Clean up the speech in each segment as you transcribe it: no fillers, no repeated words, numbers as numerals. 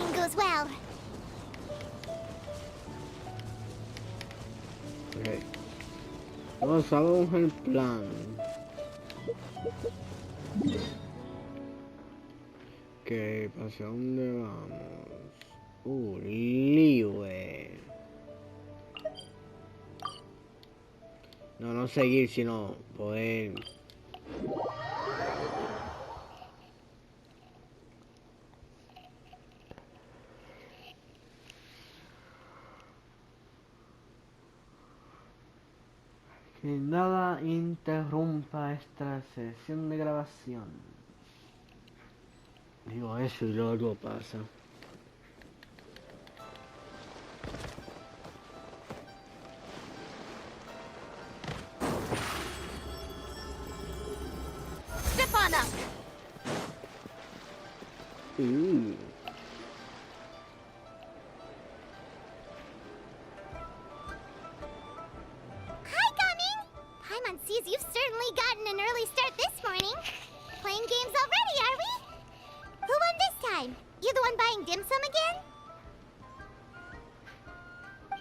everything goes well. Ok. Vamos, hagamos el plan. Ok, ¿hacia dónde vamos? Libre. No, no seguir, sino poder... Que nada interrumpa esta sesión de grabación. Digo eso y luego algo pasa. Step on up. Hi, Gummy. Paimon sees you've certainly gotten an early start this morning. Playing games already, are we? Who won this time? You the one buying dim sum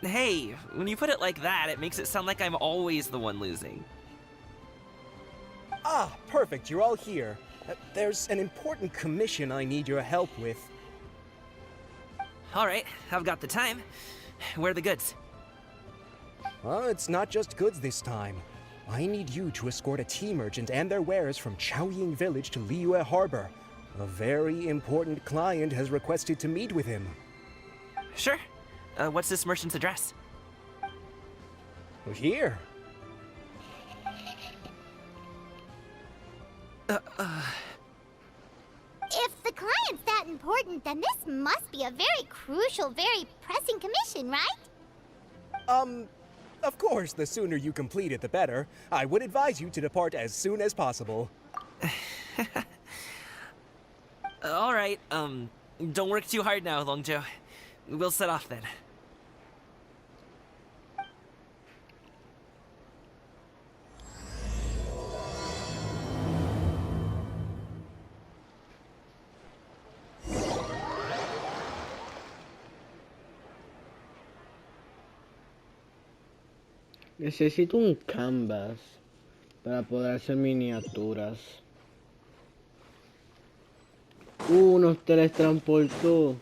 again? Hey, when you put it like that, it makes it sound like I'm always the one losing. Ah, perfect, you're all here. There's an important commission I need your help with. Alright, I've got the time. Where are the goods? It's not just goods this time. I need you to escort a tea merchant and their wares from Chaoying Village to Liyue Harbor. A very important client has requested to meet with him. Sure. What's this merchant's address? Here. If the client's that important, then this must be a very crucial, very pressing commission, right? Of course, the sooner you complete it, the better. I would advise you to depart as soon as possible. Alright, don't work too hard now, Longjo. We'll set off then. Necesito un canvas para poder hacer miniaturas. Nos teletransportó.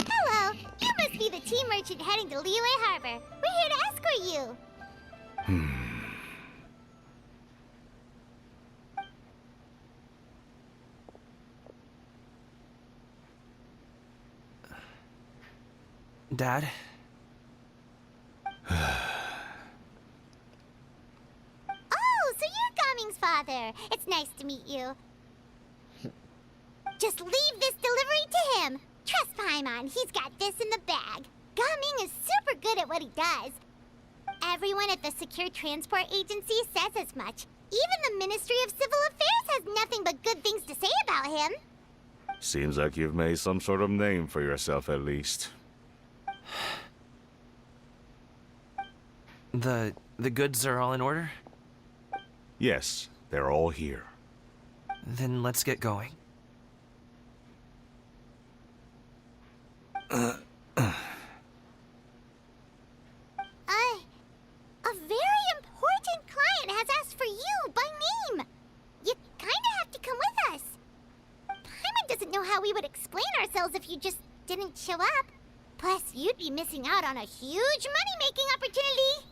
Hello, you must be the tea merchant heading to Liyue Harbor. We're here to escort you. Dad? Oh, so you're Gaming's father. It's nice to meet you. Just leave this delivery to him. Trust Paimon, he's got this in the bag. Gaming is super good at what he does. Everyone at the Secure Transport Agency says as much. Even the Ministry of Civil Affairs has nothing but good things to say about him. Seems like you've made some sort of name for yourself at least. The goods are all in order? Yes, they're all here. Then let's get going. A very important client has asked for you by name. You kinda have to come with us. Paimon doesn't know how we would explain ourselves if you just didn't show up. Plus, you'd be missing out on a huge money-making opportunity.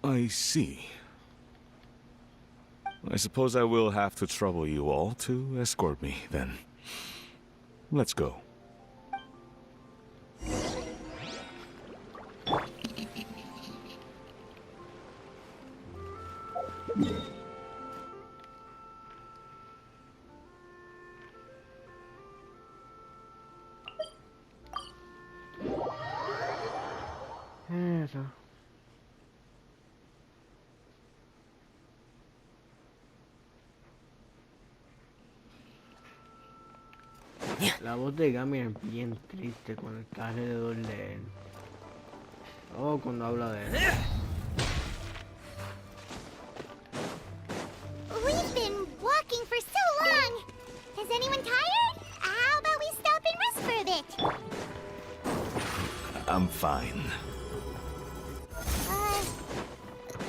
I see. I suppose I will have to trouble you all to escort me, then. Let's go. Eso. La voz de Gami es bien triste cuando está alrededor de él. Oh, cuando habla de él. We've been walking for so long. Is anyone tired? How about we stop and rest for a bit? I'm fine.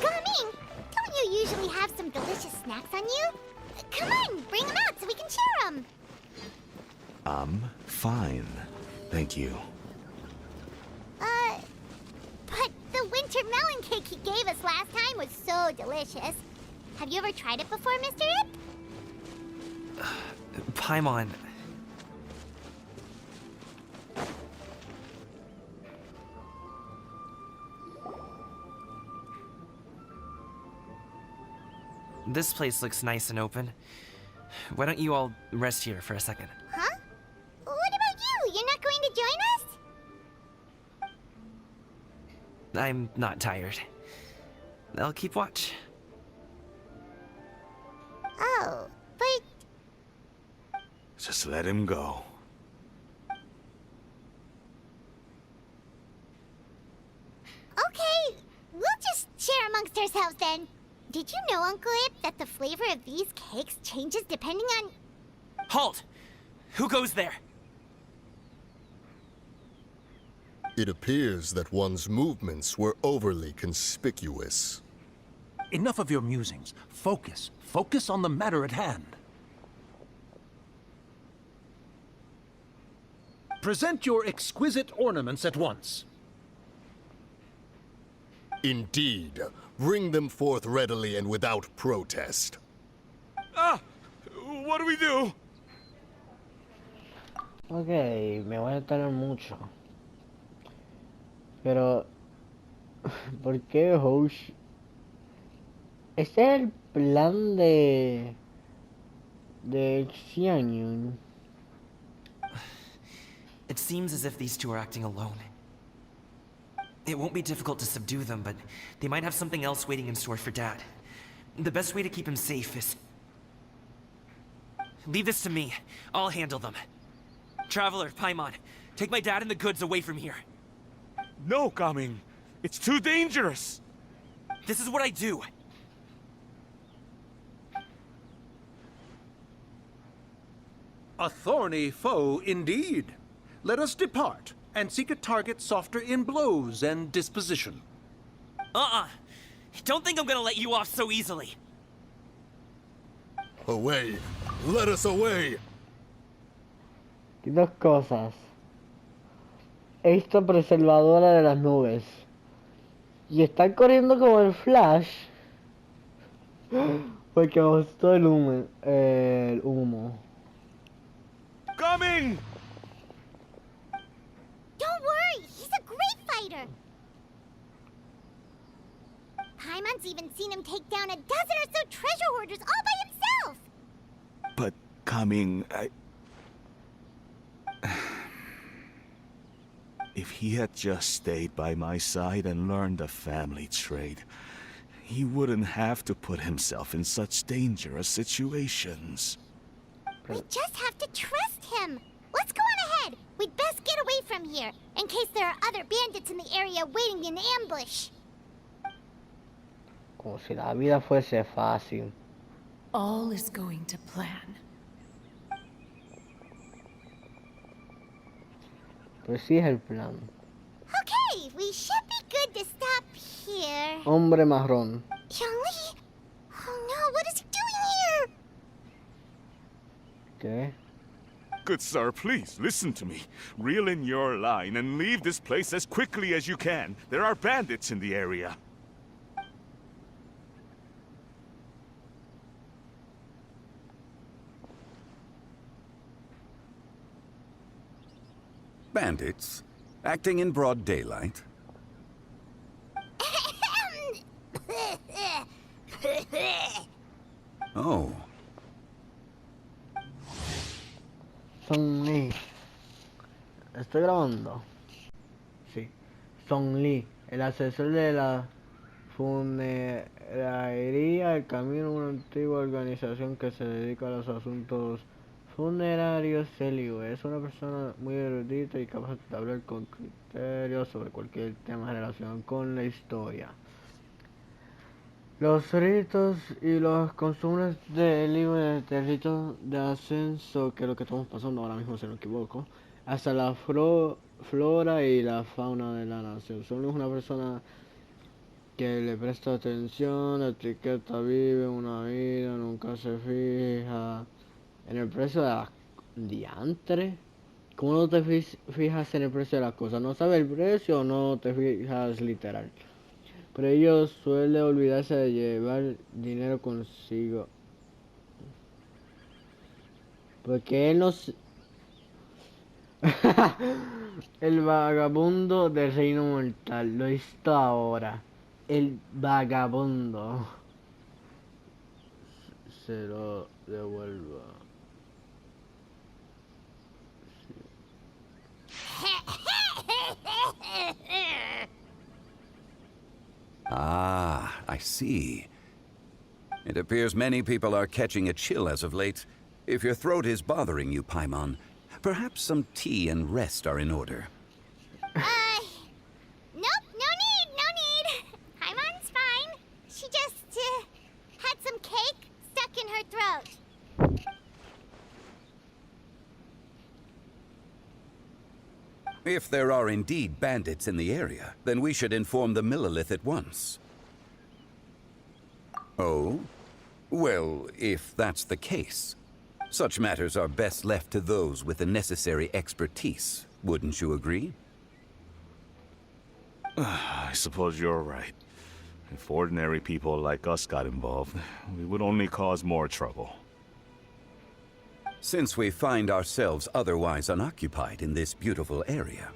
Gummy, don't you usually have some delicious snacks on you? Come on, bring them out so we can share them. I'm fine. Thank you. But the winter melon cake he gave us last time was so delicious. Have you ever tried it before, Mr. Ip? Paimon. This place looks nice and open. Why don't you all rest here for a second? Huh? What about you? You're not going to join us? I'm not tired. I'll keep watch. Oh, but Just let him go. okay, we'll just share amongst ourselves then. Did you know, Uncle Ip, that the flavor of these cakes changes depending on... Halt! Who goes there? It appears that one's movements were overly conspicuous. Enough of your musings. Focus. Focus on the matter at hand. Present your exquisite ornaments at once. Indeed, bring them forth readily and without protest. Ah! What do we do? Ok, me voy a tardar mucho. Pero, ¿por qué Hosh? Ese es el plan de Xianyun. It seems as if these two are acting alone. It won't be difficult to subdue them, but they might have something else waiting in store for Dad. The best way to keep him safe is... Leave this to me. I'll handle them. Traveler, Paimon, take my dad and the goods away from here. No, Coming. It's too dangerous. This is what I do. A thorny foe indeed. Let us depart and seek a target softer in blows and disposition. Don't think I'm gonna let you off so easily. Away! Let us away! Y dos cosas. Esto preservadora de las nubes. Y están corriendo como el Flash. Porque bastó el humo. Coming! Don't worry, he's a great fighter. Paimon's even seen him take down a dozen or so treasure hoarders all by himself. But Coming, If he had just stayed by my side and learned the family trade, he wouldn't have to put himself in such dangerous situations. We just have to trust him. Let's go on ahead. We'd best get away from here, in case there are other bandits in the area waiting in ambush. Como si la vida fuese fácil. All is going to plan. Pues sí es el plan. Okay, we should be good to stop here. Hombre marrón. Youngly? Oh no, what is he doing here? ¿Qué? Good sir, please listen to me. Reel in your line and leave this place as quickly as you can. There are bandits in the area. Bandits? Acting in broad daylight? Oh. Song Lee. ¿Estoy grabando? Sí. Song Lee, el asesor de la funeraria El Camino, una antigua organización que se dedica a los asuntos Funerario Celio es una persona muy erudita y capaz de hablar con criterio sobre cualquier tema relacionado con la historia. Los ritos y los costumbres del rito de ascenso, que es lo que estamos pasando ahora mismo, si no me equivoco, hasta la flora y la fauna de la nación. Solo es una persona que le presta atención, etiqueta, vive una vida, nunca se fija en el precio de la diantre. ¿Cómo no te fijas en el precio de las cosas? ¿No sabes el precio o no te fijas literal? Pero ellos suele olvidarse de llevar dinero consigo. Porque él no... El vagabundo del reino mortal. Lo he visto ahora. El vagabundo. Se lo devuelva. Ah, I see. It appears many people are catching a chill as of late. If your throat is bothering you, Paimon, perhaps some tea and rest are in order. Nope, no need. Paimon's fine. She just, had some cake stuck in her throat. If there are indeed bandits in the area, then we should inform the Millilith at once. Oh? Well, if that's the case, such matters are best left to those with the necessary expertise, wouldn't you agree? I suppose you're right. If ordinary people like us got involved, we would only cause more trouble. Since we find ourselves otherwise unoccupied in this beautiful area,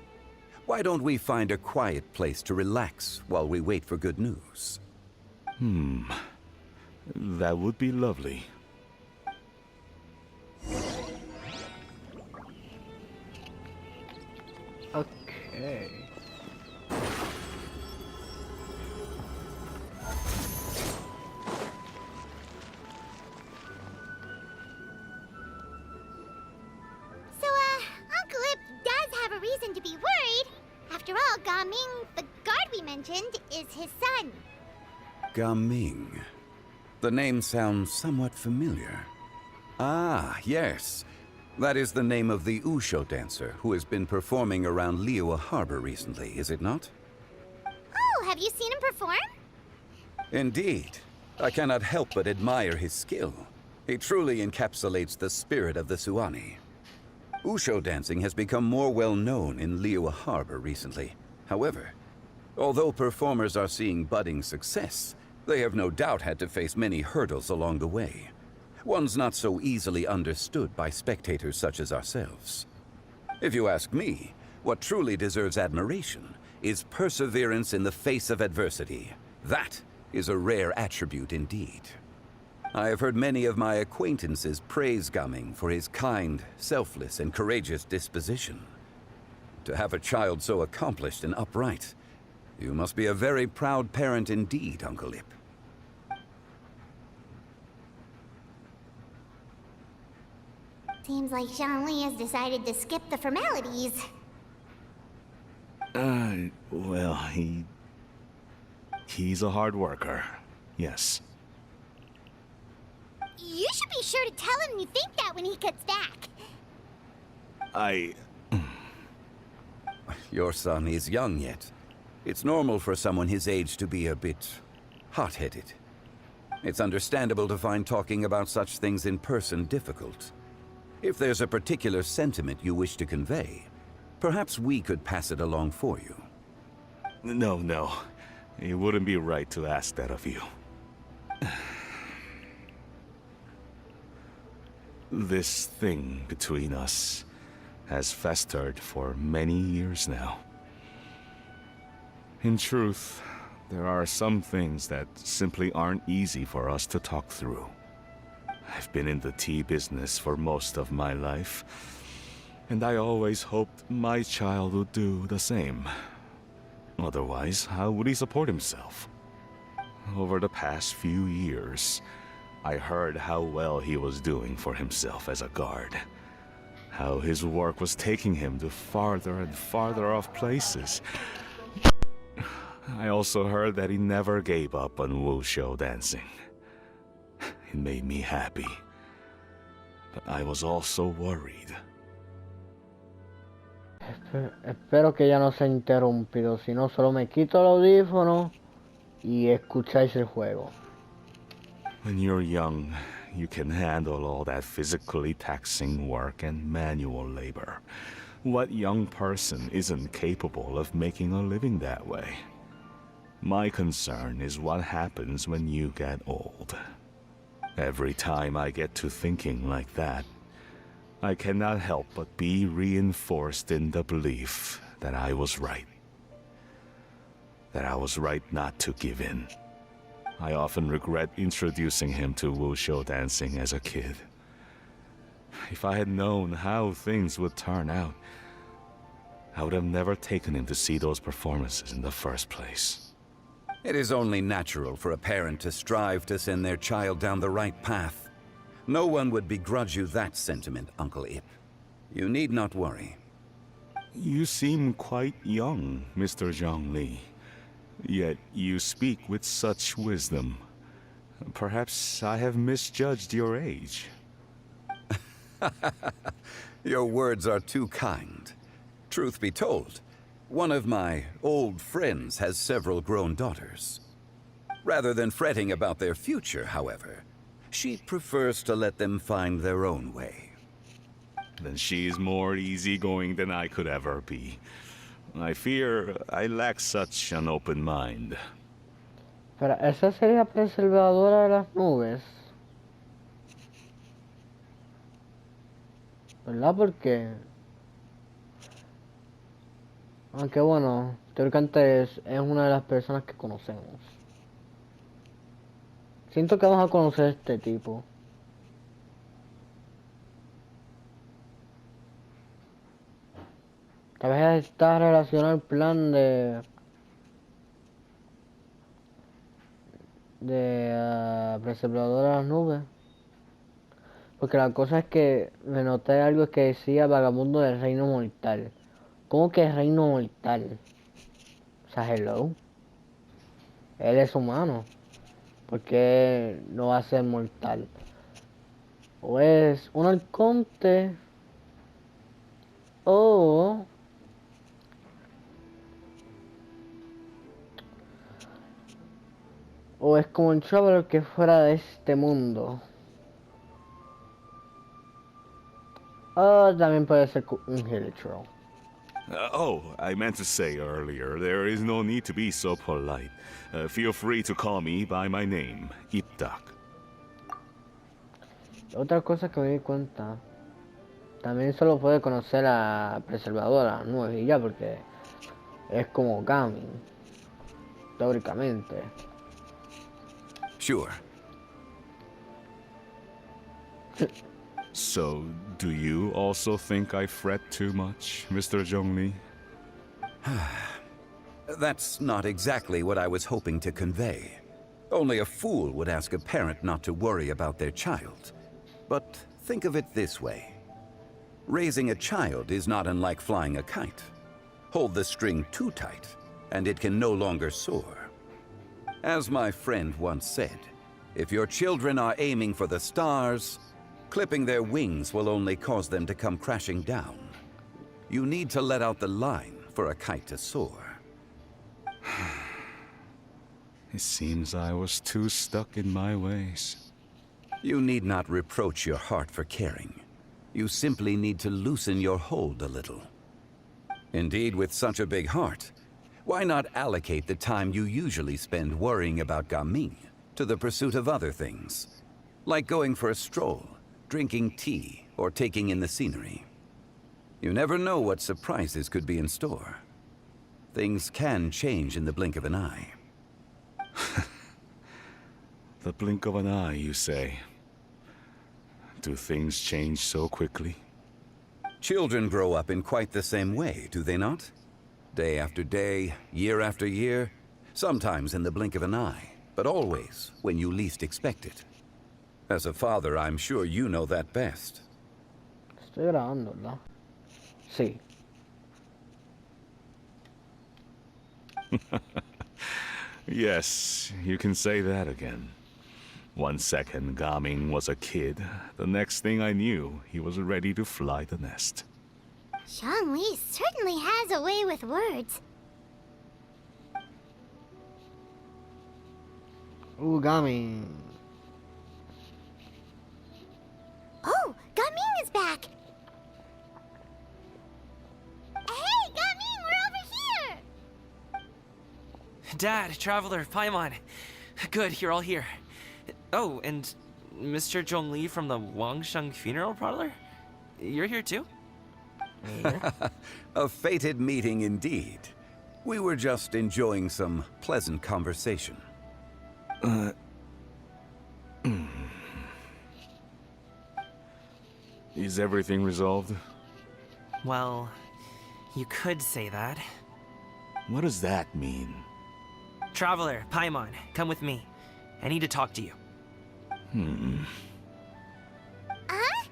why don't we find a quiet place to relax while we wait for good news? That would be lovely. Okay. Uncle Ip does have a reason to be worried. After all, Gaming, the guard we mentioned, is his son. Gaming. The name sounds somewhat familiar. Ah, yes. That is the name of the Usho dancer who has been performing around Liyue Harbor recently, is it not? Oh, have you seen him perform? Indeed. I cannot help but admire his skill. He truly encapsulates the spirit of the Suani. Usho dancing has become more well known in Liyue Harbor recently. However, although performers are seeing budding success, they have no doubt had to face many hurdles along the way. Ones not so easily understood by spectators such as ourselves. If you ask me, what truly deserves admiration is perseverance in the face of adversity. That is a rare attribute indeed. I have heard many of my acquaintances praise Gaming for his kind, selfless, and courageous disposition. To have a child so accomplished and upright, you must be a very proud parent indeed, Uncle Ip. Seems like Zhongli has decided to skip the formalities. Well, he's a hard worker. Yes. You should be sure to tell him you think that when he gets back. Your son is young yet. It's normal for someone his age to be a bit hot-headed. It's understandable to find talking about such things in person difficult. If there's a particular sentiment you wish to convey, perhaps we could pass it along for you. No. It wouldn't be right to ask that of you. This thing between us has festered for many years now. In truth, there are some things that simply aren't easy for us to talk through. I've been in the tea business for most of my life, and I always hoped my child would do the same. Otherwise, how would he support himself? Over the past few years, I heard how well he was doing for himself as a guard. How his work was taking him to farther and farther off places. I also heard that he never gave up on wushou dancing. It made me happy. But I was also worried. Espero que ya no sea interrumpido, si no solo me quito el audífono y escucháis el juego. When you're young, you can handle all that physically taxing work and manual labor. What young person isn't capable of making a living that way? My concern is what happens when you get old. Every time I get to thinking like that, I cannot help but be reinforced in the belief that I was right. That I was right not to give in. I often regret introducing him to wushou dancing as a kid. If I had known how things would turn out, I would have never taken him to see those performances in the first place. It is only natural for a parent to strive to send their child down the right path. No one would begrudge you that sentiment, Uncle Ip. You need not worry. You seem quite young, Mr. Zhongli. Yet you speak with such wisdom. Perhaps I have misjudged your age. Your words are too kind. Truth be told, one of my old friends has several grown daughters. Rather than fretting about their future, however, she prefers to let them find their own way. Then she is more easygoing than I could ever be. I fear I lack such an open mind. Pero esa sería preservadora de las nubes. ¿Verdad? Porque... Aunque bueno, teóricamente es una de las personas que conocemos. Siento que vamos a conocer a este tipo. Tal vez está relacionado al plan de preservadora de las nubes. Porque la cosa es que me noté algo que decía vagabundo del reino mortal. ¿Cómo que reino mortal? O sea, hello. Él es humano. ¿Por qué no va a ser mortal? O es un arconte. O... O es como un traveler que fuera de este mundo. O también puede ser un helitro. I meant to say earlier, there is no need to be so polite. Feel free to call me by my name, Ipdak. Otra cosa que me di cuenta, también solo puede conocer a preservadora, no es ya porque es como Gami, teóricamente. Sure. So, do you also think I fret too much, Mr. Zhongli? That's not exactly what I was hoping to convey. Only a fool would ask a parent not to worry about their child. But think of it this way. Raising a child is not unlike flying a kite. Hold the string too tight, and it can no longer soar. As my friend once said, if your children are aiming for the stars, clipping their wings will only cause them to come crashing down. You need to let out the line for a kite to soar. It seems I was too stuck in my ways. You need not reproach your heart for caring. You simply need to loosen your hold a little. Indeed, with such a big heart, why not allocate the time you usually spend worrying about Gaming to the pursuit of other things, like going for a stroll, drinking tea, or taking in the scenery. You never know what surprises could be in store. Things can change in the blink of an eye. The blink of an eye, you say? Do things change so quickly? Children grow up in quite the same way, do they not? Day after day, year after year, sometimes in the blink of an eye, but always when you least expect it. As a father, I'm sure you know that best. Estoy grabando, ¿verdad? Sí. Yes, you can say that again. One second, Gaming was a kid. The next thing I knew, he was ready to fly the nest. Zhongli certainly has a way with words. Gami. Oh, Gaming is back! Hey, Gaming, we're over here! Dad, Traveler, Paimon. Good, you're all here. Oh, and Mr. Zhongli from the Wangsheng Funeral Parlor? You're here too? A fated meeting indeed. We were just enjoying some pleasant conversation. Is everything resolved? Well, you could say that. What does that mean? Traveler, Paimon, come with me. I need to talk to you. Huh?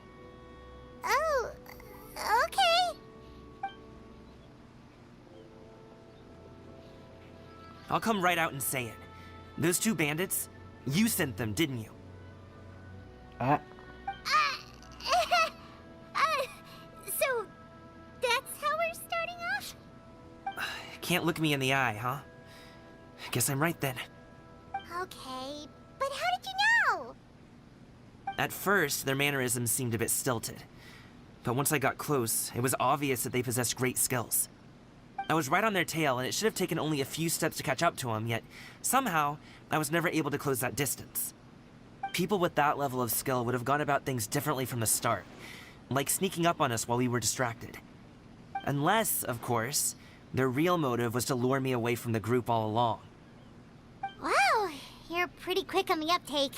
Oh, okay. I'll come right out and say it. Those two bandits, you sent them, didn't you? Ah, So, that's how we're starting off? Can't look me in the eye, huh? Guess I'm right then. Okay, but how did you know? At first, their mannerisms seemed a bit stilted. But once I got close, it was obvious that they possessed great skills. I was right on their tail, and it should have taken only a few steps to catch up to them, yet somehow, I was never able to close that distance. People with that level of skill would have gone about things differently from the start, like sneaking up on us while we were distracted. Unless, of course, their real motive was to lure me away from the group all along. Wow, you're pretty quick on the uptake.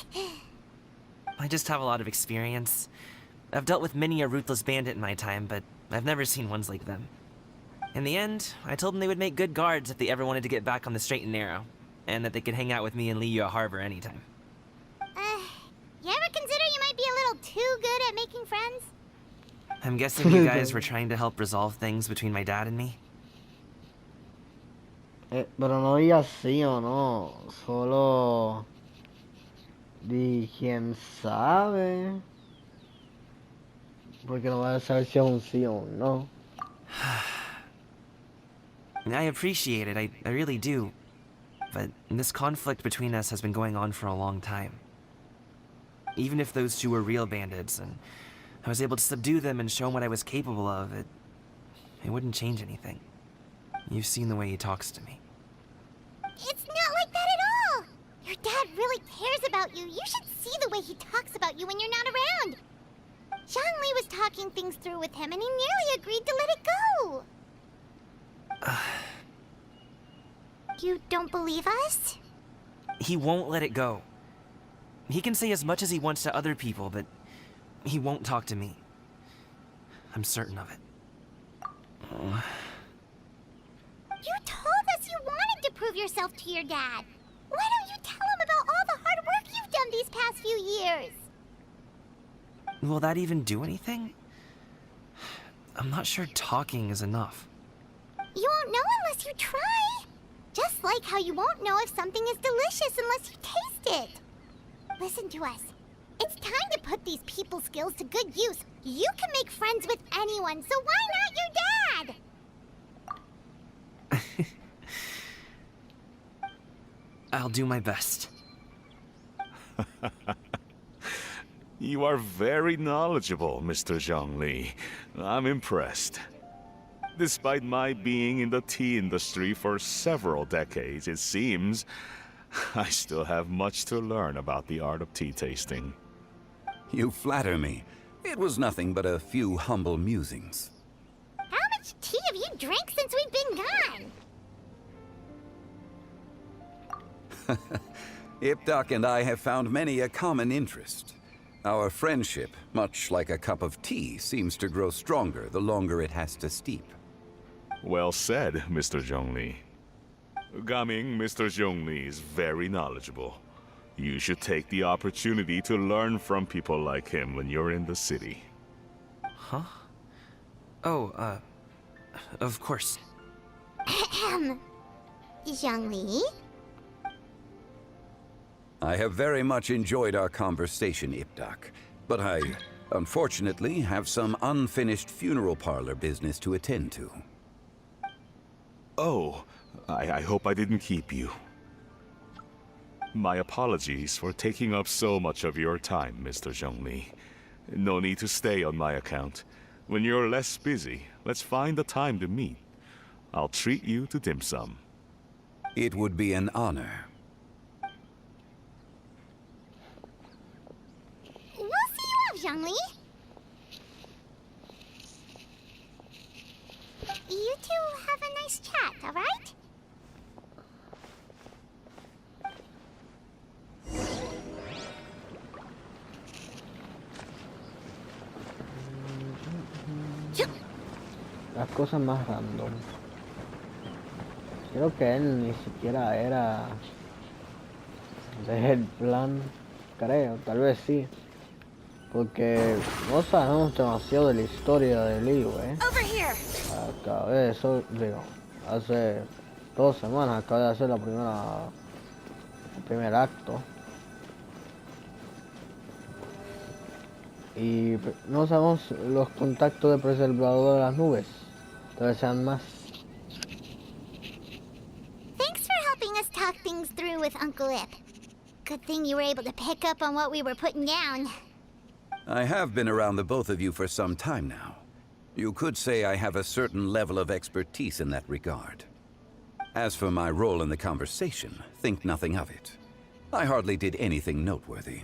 I just have a lot of experience. I've dealt with many a ruthless bandit in my time, but I've never seen ones like them. In the end, I told them they would make good guards if they ever wanted to get back on the straight and narrow, and that they could hang out with me in Liyue Harbor anytime. You ever consider you might be a little too good at making friends? I'm guessing you guys were trying to help resolve things between my dad and me? pero no digas sí o no. Solo. Di quién sabe. Porque no vas a saber si es un sí o un no. I appreciate it, I really do. But this conflict between us has been going on for a long time. Even if those two were real bandits, and I was able to subdue them and show them what I was capable of, it wouldn't change anything. You've seen the way he talks to me. It's not like that at all! Your dad really cares about you. You should see the way he talks about you when you're not around. Zhongli was talking things through with him, and he nearly agreed to let it go. You don't believe us? He won't let it go. He can say as much as he wants to other people, but he won't talk to me. I'm certain of it. You told us you wanted to prove yourself to your dad. Why don't you tell him about all the hard work you've done these past few years? Will that even do anything? I'm not sure talking is enough. You won't know unless you try. Just like how you won't know if something is delicious unless you taste it. Listen to us. It's time to put these people skills to good use. You can make friends with anyone, so why not your dad? I'll do my best. You are very knowledgeable, Mr. Zhongli. I'm impressed. Despite my being in the tea industry for several decades, it seems I still have much to learn about the art of tea tasting. You flatter me. It was nothing but a few humble musings. How much tea have you drank since we've been gone? Ipdak and I have found many a common interest. Our friendship, much like a cup of tea, seems to grow stronger the longer it has to steep. Well said, Mr. Zhongli. Gaming, Mr. Zhongli is very knowledgeable. You should take the opportunity to learn from people like him when you're in the city. Huh? Oh, of course. Ahem. Zhongli? I have very much enjoyed our conversation, Ipdak, but I, unfortunately, have some unfinished funeral parlor business to attend to. Oh, I hope I didn't keep you. My apologies for taking up so much of your time, Mr. Zhongli. No need to stay on my account. When you're less busy, let's find a time to meet. I'll treat you to dim sum. It would be an honor. We'll see you off, Zhongli. You two have a nice chat, alright? Las cosas más random. Creo que él ni siquiera era del plan, creo, tal vez sí. Porque no sabemos demasiado de la historia de Liu, Over here. Acabé de eso, digo, hace 2 semanas acabé de hacer el primer acto. Y no sabemos los contactos de preservador de las nubes. Tal vez sean más. Thanks for helping us talk things through with Uncle Ip. Good thing you were able to pick up on what we were putting down. I have been around the both of you for some time now. You could say I have a certain level of expertise in that regard. As for my role in the conversation, think nothing of it. I hardly did anything noteworthy.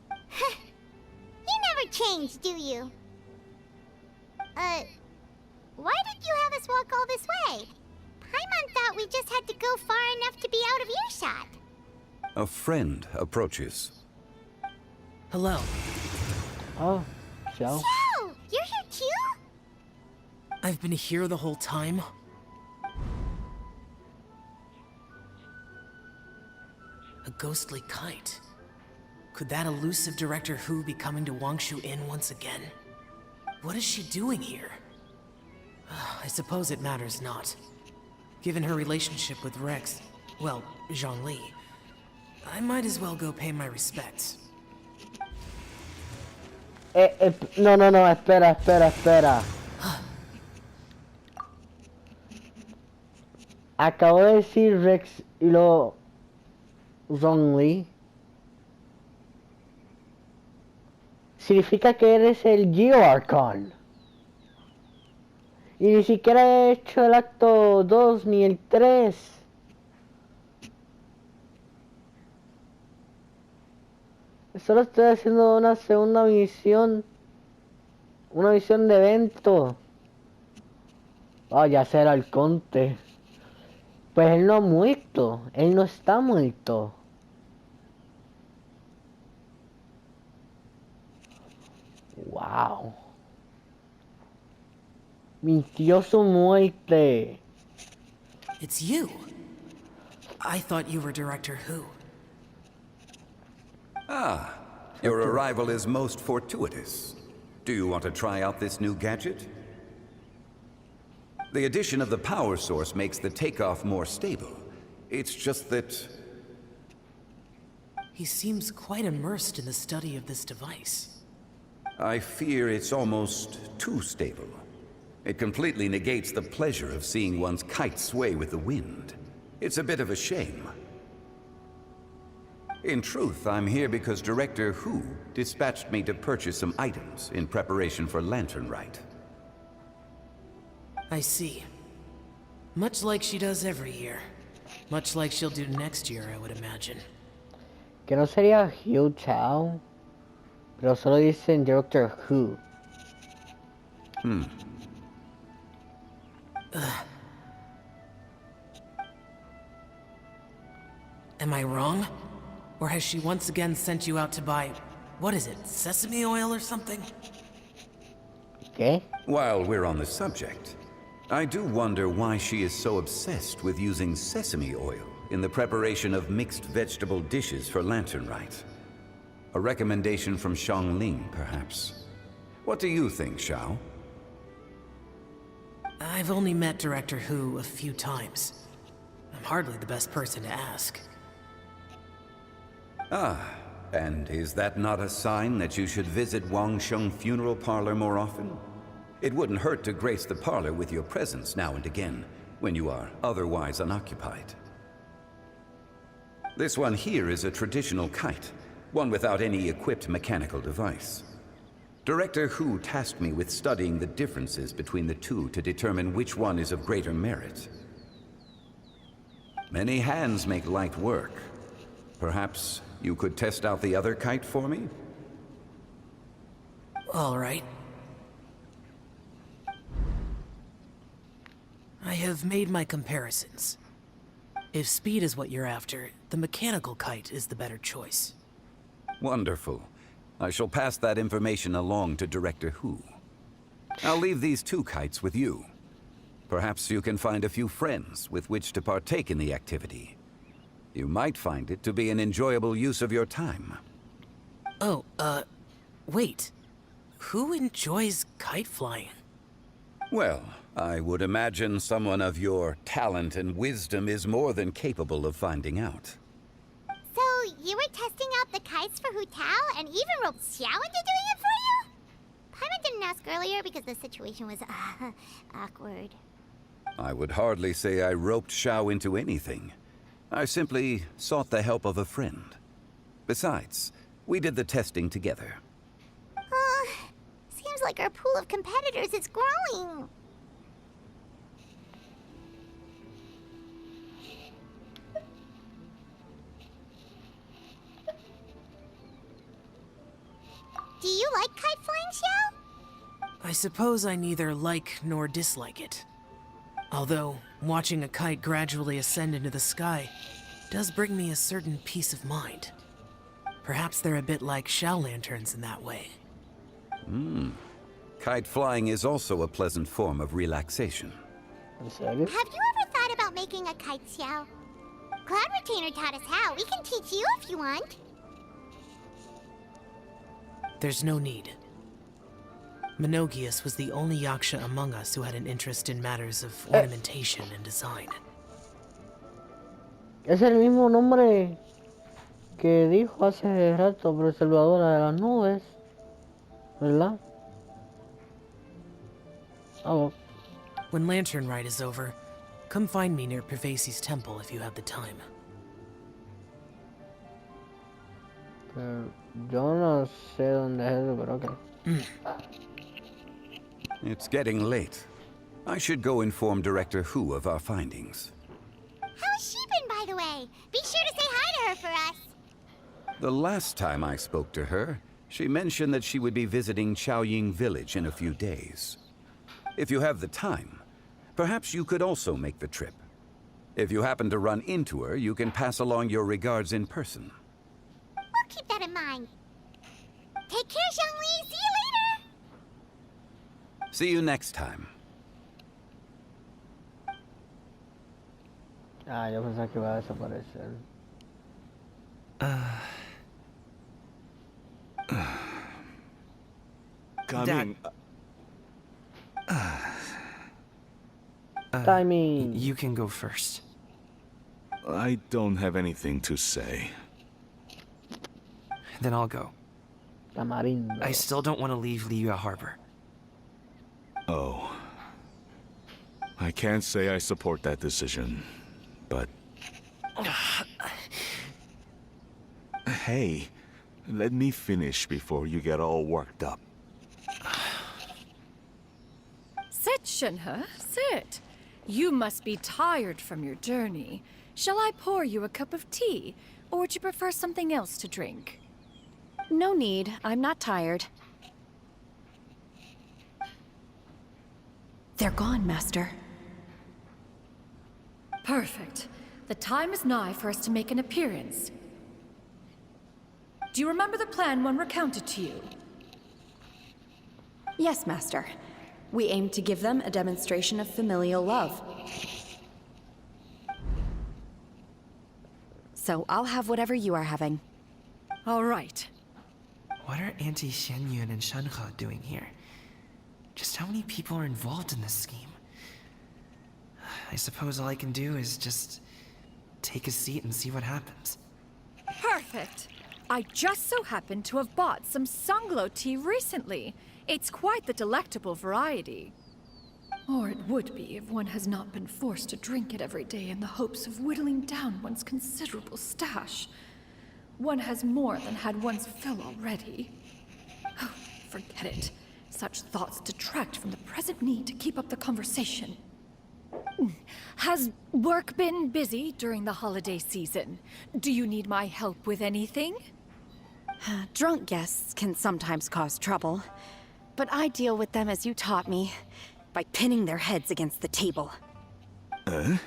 You never change, do you? Why did you have us walk all this way? Paimon thought we just had to go far enough to be out of earshot. A friend approaches. Hello. Oh, Xiao. Xiao, you're here too? I've been here the whole time. A ghostly kite. Could that elusive Director Hu be coming to Wangshu Inn once again? What is she doing here? I suppose it matters not. Given her relationship with Rex, well, Zhongli, I might as well go pay my respects. No, espera. Acabo de decir Rex y lo Zhongli. Significa que eres el Geo Archon. Y ni siquiera he hecho el acto 2 ni el 3. Solo estoy haciendo una segunda misión. Una misión de evento. Ya será el conte. Pues él no ha muerto. Él no está muerto. Wow. Mintió su muerte. It's you. I thought you were Director Hu. Ah, your arrival is most fortuitous. Do you want to try out this new gadget? The addition of the power source makes the takeoff more stable. It's just that... He seems quite immersed in the study of this device. I fear it's almost too stable. It completely negates the pleasure of seeing one's kite sway with the wind. It's a bit of a shame. In truth, I'm here because Director Hu dispatched me to purchase some items in preparation for Lantern Rite. I see. Much like she does every year. Much like she'll do next year, I would imagine. Que no sería Hugh Chao, pero solo dicen Doctor Who. Am I wrong? Or has she once again sent you out to buy, what is it, sesame oil or something? ¿Qué? While we're on the subject, I do wonder why she is so obsessed with using sesame oil in the preparation of mixed vegetable dishes for Lantern Rite. A recommendation from Xiangling, perhaps. What do you think, Xiao? I've only met Director Hu a few times. I'm hardly the best person to ask. Ah, and is that not a sign that you should visit Wangsheng Funeral Parlor more often? It wouldn't hurt to grace the parlor with your presence now and again, when you are otherwise unoccupied. This one here is a traditional kite, one without any equipped mechanical device. Director Hu tasked me with studying the differences between the two to determine which one is of greater merit. Many hands make light work. Perhaps you could test out the other kite for me? All right. I have made my comparisons. If speed is what you're after, the mechanical kite is the better choice. Wonderful. I shall pass that information along to Director Hu. I'll leave these two kites with you. Perhaps you can find a few friends with which to partake in the activity. You might find it to be an enjoyable use of your time. Oh, wait. Who enjoys kite flying? Well, I would imagine someone of your talent and wisdom is more than capable of finding out. So, you were testing out the kites for Hu Tao and even roped Xiao into doing it for you? Paimon didn't ask earlier because the situation was, awkward. I would hardly say I roped Xiao into anything. I simply sought the help of a friend. Besides, we did the testing together. Seems like our pool of competitors is growing. Do you like kite flying, Xiao? I suppose I neither like nor dislike it. Although, watching a kite gradually ascend into the sky does bring me a certain peace of mind. Perhaps they're a bit like Xiao lanterns in that way. Kite flying is also a pleasant form of relaxation. ¿En serio? Have you ever thought about making a kite, Xiao? Cloud Retainer taught us how. We can teach you if you want. There's no need. Menogius was the only Yaksha among us who had an interest in matters of ornamentation and design. Es el mismo nombre que dijo hace rato preservadora de las nubes, ¿verdad? Ah, well. When Lantern Rite is over, come find me near Pervasi's temple if you have the time. Yo no sé dónde es eso, pero ok. It's getting late. I should go inform Director Hu of our findings. How's she been, by the way? Be sure to say hi to her for us. The last time I spoke to her, she mentioned that she would be visiting Chaoying Village in a few days. If you have the time, perhaps you could also make the trip. If you happen to run into her, you can pass along your regards in person. We'll keep that in mind. Take care, Xiangli. See you later. See you next time. Ah, yo pensaba que iba a desaparecer. Coming. Timing. You can go first. I don't have anything to say. Then I'll go. Tamarindo. I still don't want to leave Liyue Harbor. Oh. I can't say I support that decision, but... Hey, let me finish before you get all worked up. Sit, Shenhe, sit. You must be tired from your journey. Shall I pour you a cup of tea, or would you prefer something else to drink? No need. I'm not tired. They're gone, Master. Perfect. The time is nigh for us to make an appearance. Do you remember the plan one recounted to you? Yes, Master. We aim to give them a demonstration of familial love. so I'll have whatever you are having. All right. What are Auntie Xianyun and Shenhe doing here? Just how many people are involved in this scheme? I suppose all I can do is just take a seat and see what happens. Perfect. I just so happened to have bought some Sunglow tea recently. It's quite the delectable variety. Or it would be if one has not been forced to drink it every day in the hopes of whittling down one's considerable stash. One has more than had one's fill already. Oh, forget it. Such thoughts detract from the present need to keep up the conversation. Has work been busy during the holiday season? Do you need my help with anything? Drunk guests can sometimes cause trouble, but I deal with them as you taught me, by pinning their heads against the table. Are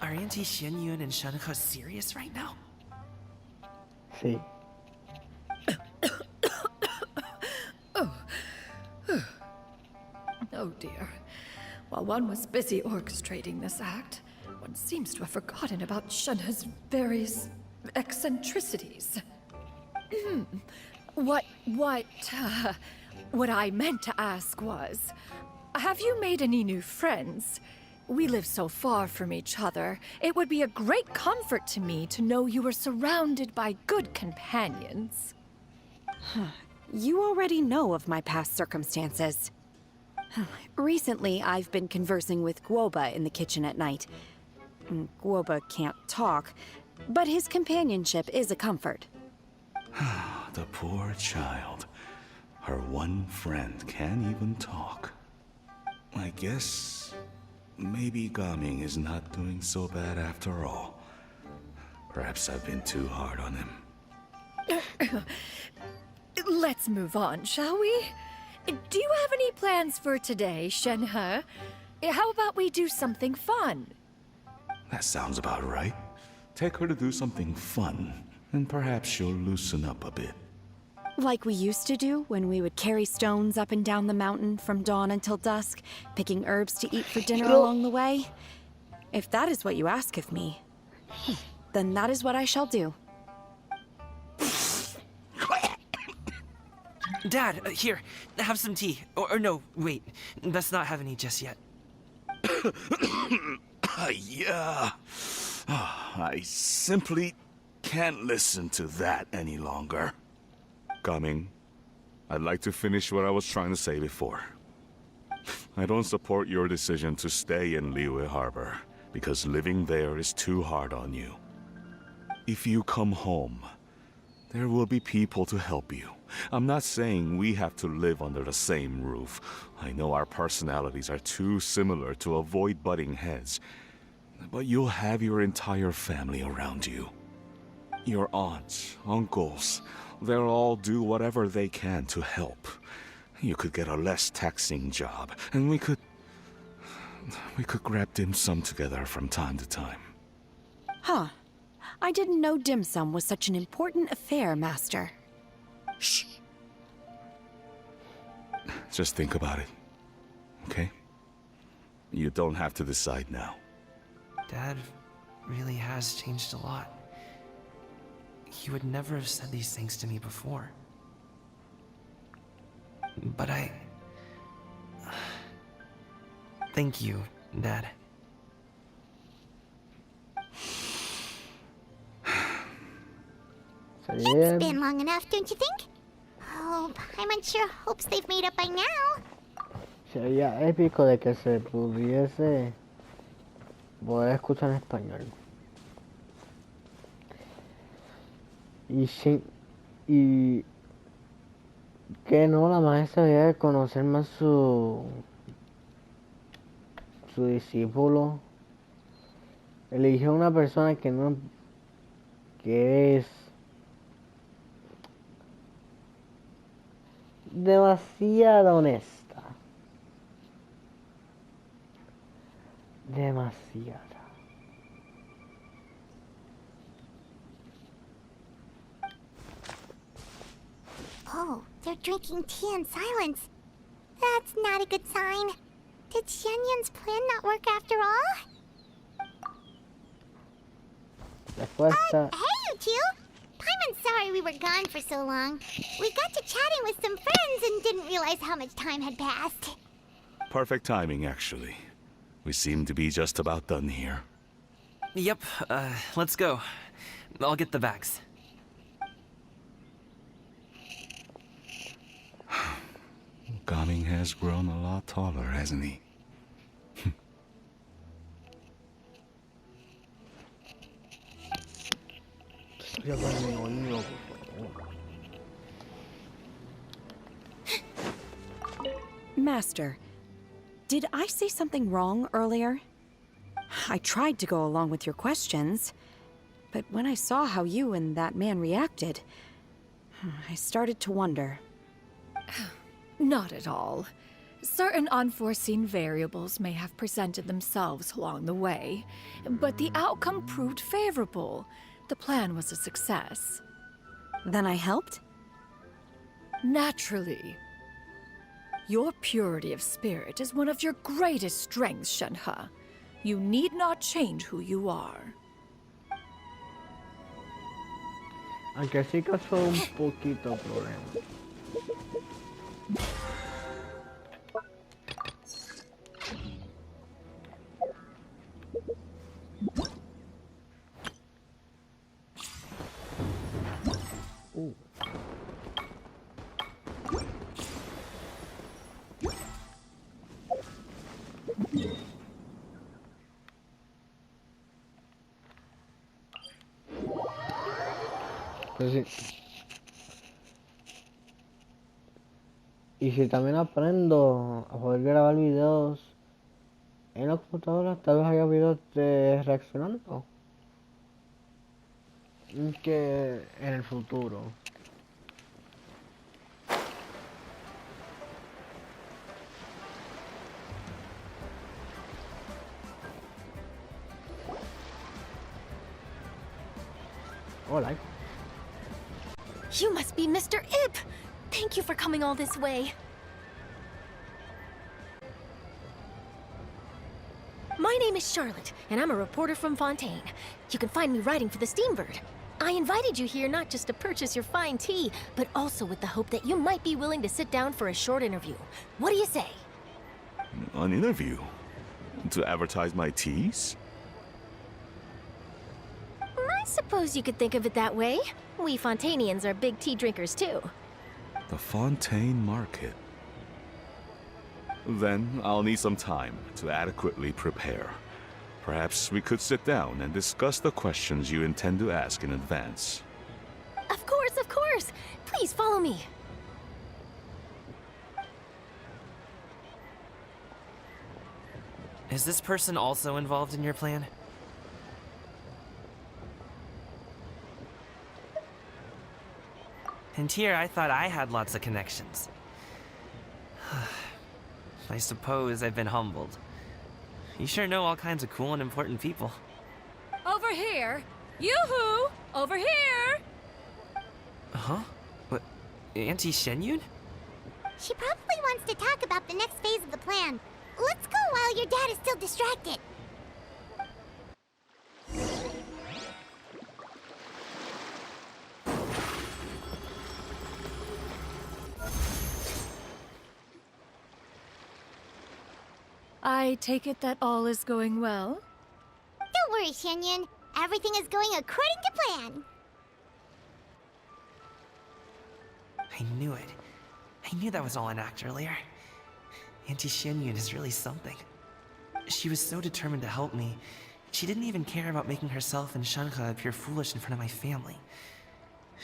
Auntie Xianyun and Shenhe serious right now? Sí. Oh dear. While one was busy orchestrating this act, one seems to have forgotten about Shenhe's various eccentricities. What I meant to ask was, have you made any new friends? We live so far from each other. It would be a great comfort to me to know you were surrounded by good companions. You already know of my past circumstances. Recently, I've been conversing with Guoba in the kitchen at night. Guoba can't talk, but his companionship is a comfort. The poor child. Her one friend can't even talk. I guess maybe Gaming is not doing so bad after all. Perhaps I've been too hard on him. Let's move on, shall we? Do you have any plans for today, Shenhe? How about we do something fun? That sounds about right. Take her to do something fun, and perhaps she'll loosen up a bit. Like we used to do when we would carry stones up and down the mountain from dawn until dusk, picking herbs to eat for dinner along the way? If that is what you ask of me, then that is what I shall do. Dad, here, have some tea. Or no, wait, let's not have any just yet. Yeah. I simply can't listen to that any longer. Coming. I'd like to finish what I was trying to say before. I don't support your decision to stay in Liyue Harbor, because living there is too hard on you. If you come home, there will be people to help you. I'm not saying we have to live under the same roof. I know our personalities are too similar to avoid butting heads. But you'll have your entire family around you. Your aunts, uncles, they'll all do whatever they can to help. You could get a less taxing job, and we could grab dim sum together from time to time. Huh. I didn't know dim sum was such an important affair, Master. Shh. Just think about it, okay? You don't have to decide now. Dad really has changed a lot. He would never have said these things to me before. But thank you, Dad. It's been long enough, don't you think? Oh, Paimon sure hopes they've made up by now. Sería épico de que se pudiese poder escuchar en español. Y que no, la maestra debe conocer más su discípulo. Eligió una persona que es demasiado honesta. Demasiada. Oh, they're drinking tea in silence. That's not a good sign. Did Xianyun's plan not work after all? respuesta. Hey, you two! Paimon's sorry we were gone for so long. We got to chatting with some friends and didn't realize how much time had passed. Perfect timing, actually. We seem to be just about done here. Yep, let's go. I'll get the bags. Gaming has grown a lot taller, hasn't he? Ya con mi oído, por favor. Master, did I say something wrong earlier? I tried to go along with your questions, but when I saw how you and that man reacted, I started to wonder. Not at all. Certain unforeseen variables may have presented themselves along the way, but the outcome proved favorable. The plan was a success. Then I helped? Naturally. Your purity of spirit is one of your greatest strengths, Shenhe. You need not change who you are. Aunque sí causó un poquito problema. Pues sí. Y si también aprendo a poder grabar videos en la computadora, tal vez haya videos de reaccionando. Que en el futuro. Hola. You must be Mr. Ip! Thank you for coming all this way. My name is Charlotte, and I'm a reporter from Fontaine. You can find me writing for the Steambird. I invited you here not just to purchase your fine tea, but also with the hope that you might be willing to sit down for a short interview. What do you say? An interview? To advertise my teas? I suppose you could think of it that way. We Fontainians are big tea drinkers too. The Fontaine Market. Then I'll need some time to adequately prepare. Perhaps we could sit down and discuss the questions you intend to ask in advance. Of course, of course! Please follow me. Is this person also involved in your plan? And here I thought I had lots of connections. I suppose I've been humbled. You sure know all kinds of cool and important people. Over here! Yoo-hoo! Over here! Huh? What? Auntie Shenyun? She probably wants to talk about the next phase of the plan. Let's go while your dad is still distracted. I take it that all is going well? Don't worry, Shenyun. Everything is going according to plan. I knew it. I knew that was all an act earlier. Auntie Shenyun is really something. She was so determined to help me. She didn't even care about making herself and Shenhe appear foolish in front of my family.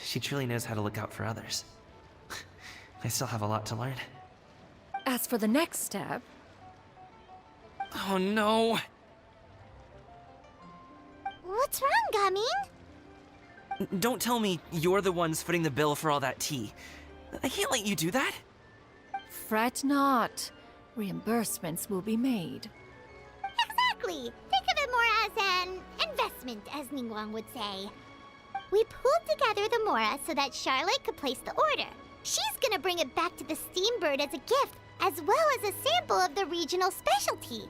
She truly knows how to look out for others. I still have a lot to learn. As for the next step... Oh no! What's wrong, Gaming? Don't tell me you're the ones footing the bill for all that tea. I can't let you do that. Fret not. Reimbursements will be made. Exactly. Think of it more as an investment, as Ningguang would say. We pooled together the Mora so that Charlotte could place the order. She's gonna bring it back to the Steambird as a gift, as well as a sample of the regional specialty.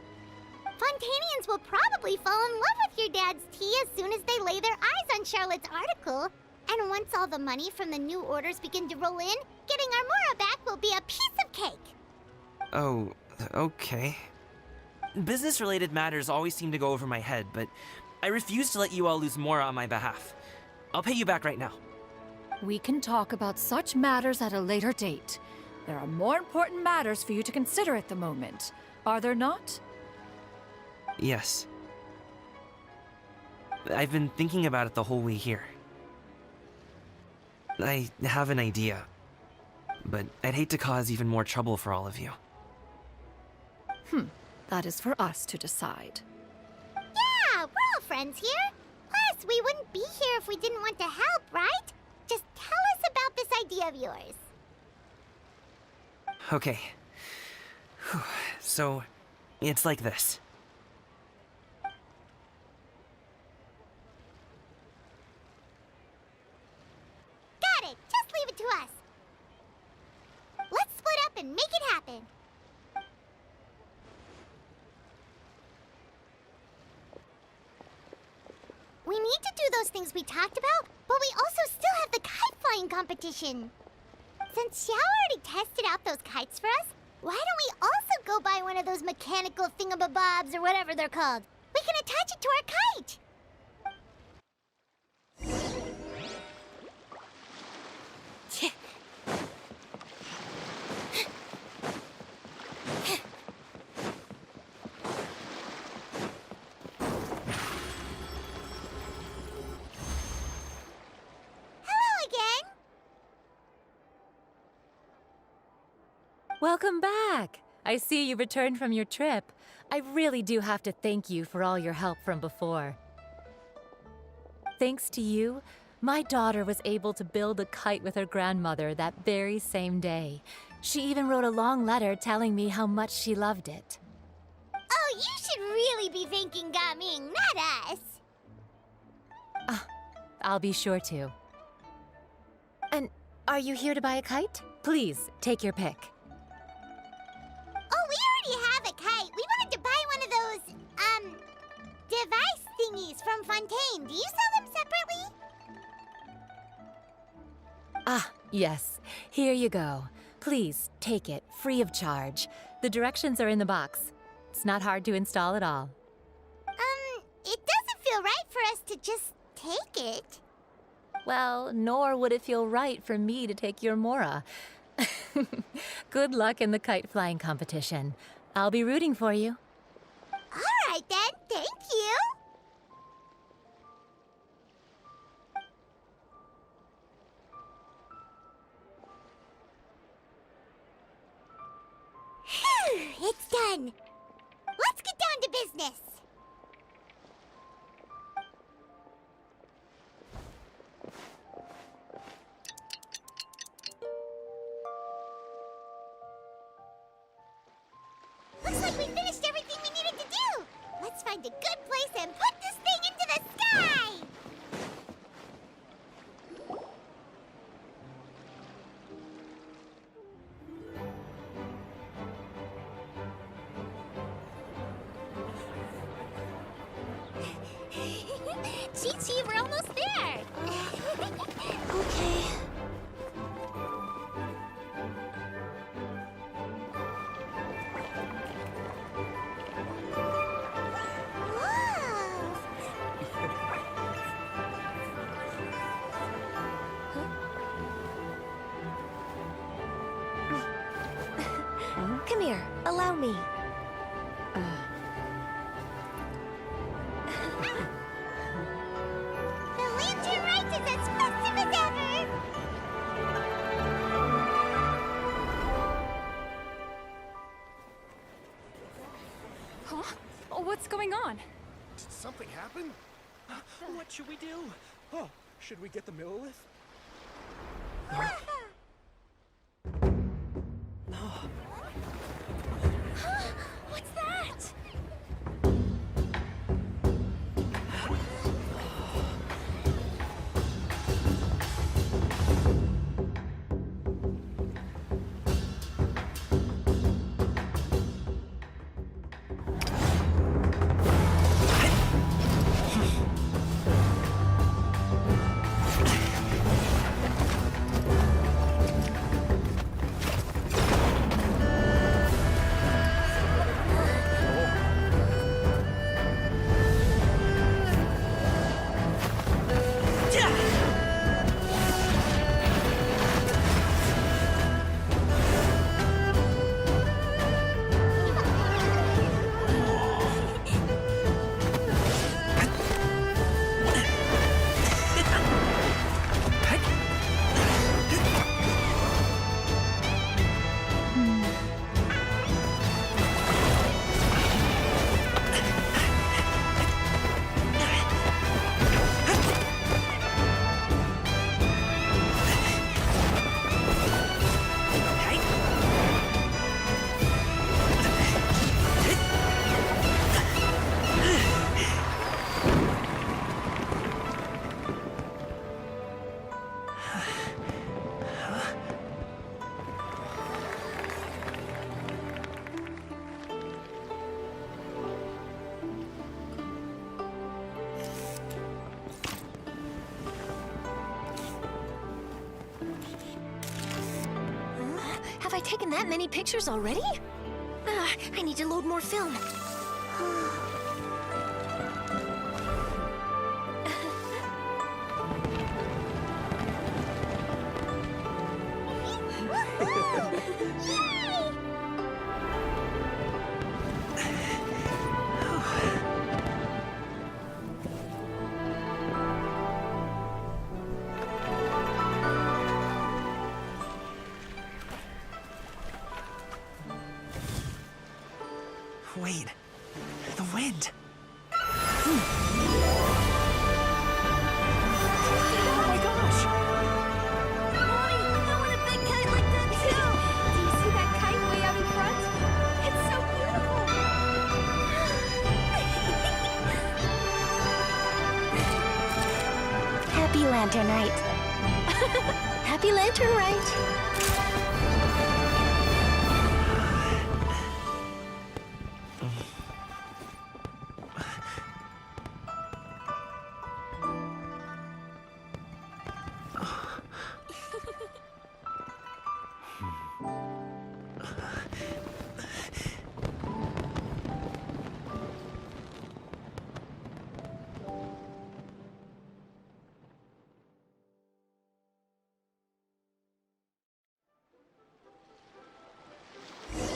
Fontanians will probably fall in love with your dad's tea as soon as they lay their eyes on Charlotte's article. And once all the money from the new orders begin to roll in, getting our Mora back will be a piece of cake. Oh, okay. Business-related matters always seem to go over my head, but I refuse to let you all lose Mora on my behalf. I'll pay you back right now. We can talk about such matters at a later date. There are more important matters for you to consider at the moment, are there not? Yes. I've been thinking about it the whole way here. I have an idea, but I'd hate to cause even more trouble for all of you. That is for us to decide. Yeah, we're all friends here. Plus, we wouldn't be here if we didn't want to help, right? Just tell us about this idea of yours. Okay. Whew. So, it's like this. Got it. Just leave it to us. Let's split up and make it happen. We need to do those things we talked about, but we also still have the kite flying competition. Since Xiao already tested out those kites for us, why don't we also go buy one of those mechanical thingamabobs or whatever they're called? We can attach it to our kite. Welcome back! I see you returned from your trip. I really do have to thank you for all your help from before. Thanks to you, my daughter was able to build a kite with her grandmother that very same day. She even wrote a long letter telling me how much she loved it. Oh, you should really be thanking Gaming, not us. I'll be sure to. And are you here to buy a kite? Please, take your pick. Oh, we already have a kite. We wanted to buy one of those, device thingies from Fontaine. Do you sell them separately? Ah, yes. Here you go. Please, take it, free of charge. The directions are in the box. It's not hard to install at all. It doesn't feel right for us to just take it. Well, nor would it feel right for me to take your Mora. Good luck in the kite flying competition. I'll be rooting for you. All right then, thank you. Phew, it's done. Let's get down to business. Looks like we finished everything we needed to do. Let's find a good place and put this thing into the sky. Chi-Chi, we're almost there. Okay. Come here, allow me. The Lantern Rite is as festive as ever! Huh? Oh, what's going on? Did something happen? What should we do? Oh, should we get the Millilith? What's that? Have I taken that many pictures already? I need to load more film. Wait, the wind. Oh my gosh! Molly, I want a big kite like that too! Do you see that kite way out in front? It's so beautiful! Happy Lantern Rite. Happy Lantern Rite.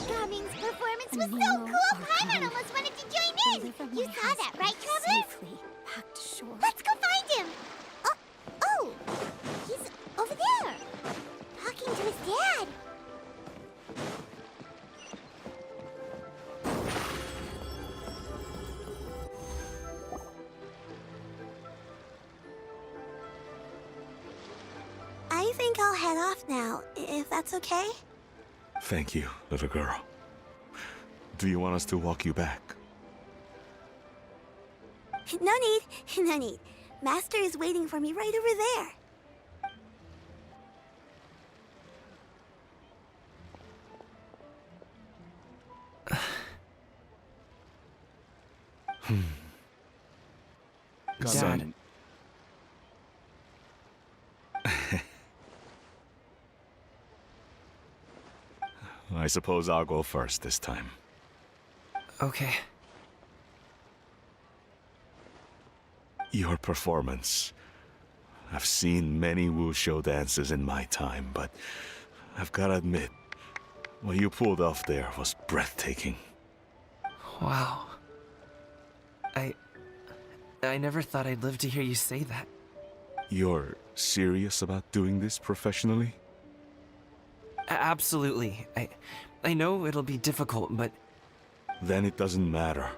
Gaming's performance was so cool, Paimon almost wanted to join in! You saw that, right, Traveler? Back to shore. Let's go find him! Oh, he's over there, talking to his dad. I think I'll head off now, if that's okay. Thank you, little girl. Do you want us to walk you back? No need, no need. Master is waiting for me right over there. Dad. I suppose I'll go first this time. Okay. Your performance. I've seen many wushou dances in my time, but I've gotta admit, what you pulled off there was breathtaking. Wow. I never thought I'd live to hear you say that. You're serious about doing this professionally? Absolutely. I know it'll be difficult, but... Then it doesn't matter.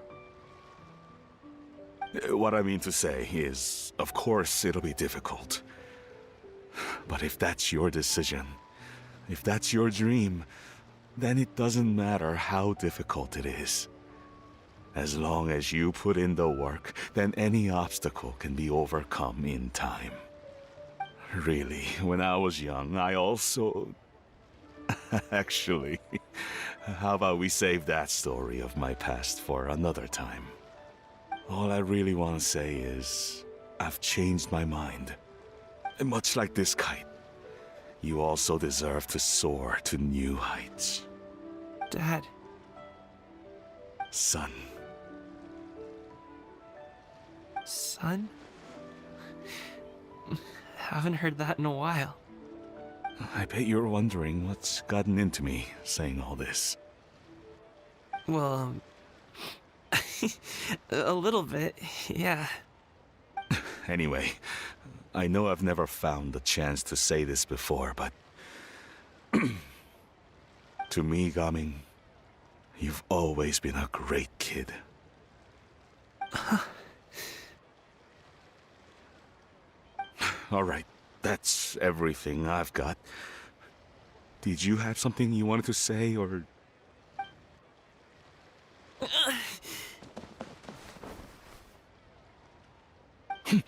What I mean to say is, of course it'll be difficult. But if that's your decision, if that's your dream, then it doesn't matter how difficult it is. As long as you put in the work, then any obstacle can be overcome in time. Really, when I was young, I also... Actually, how about we save that story of my past for another time? All I really want to say is, I've changed my mind. And much like this kite, you also deserve to soar to new heights. Dad. Son. Son? Haven't heard that in a while. I bet you're wondering what's gotten into me saying all this. Well, a little bit, yeah. Anyway, I know I've never found the chance to say this before, but... to me, Gaming, you've always been a great kid. Alright, that's everything I've got. Did you have something you wanted to say, or... Seeing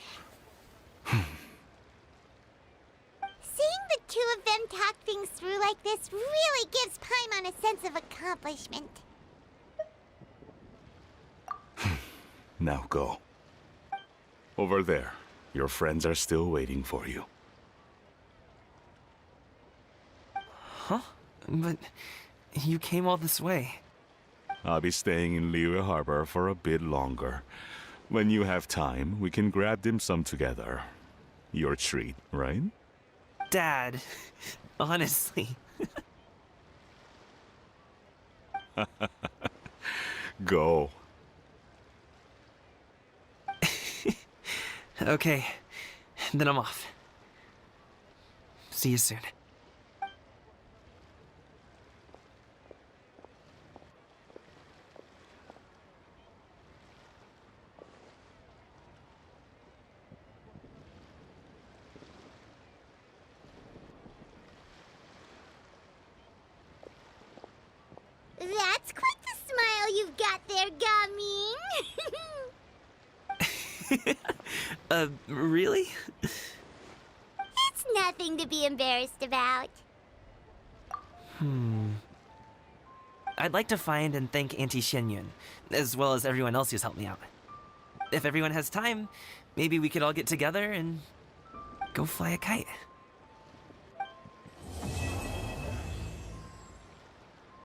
the two of them talk things through like this really gives Paimon a sense of accomplishment. Now go. Over there. Your friends are still waiting for you. Huh? But you came all this way. I'll be staying in Liyue Harbor for a bit longer. When you have time, we can grab dim sum together. Your treat, right? Dad, honestly. Go. Okay, then I'm off. See you soon. That's quite the smile you've got there, Gaming. Really? It's nothing to be embarrassed about. I'd like to find and thank Auntie Xianyun, as well as everyone else who's helped me out. If everyone has time, maybe we could all get together and go fly a kite.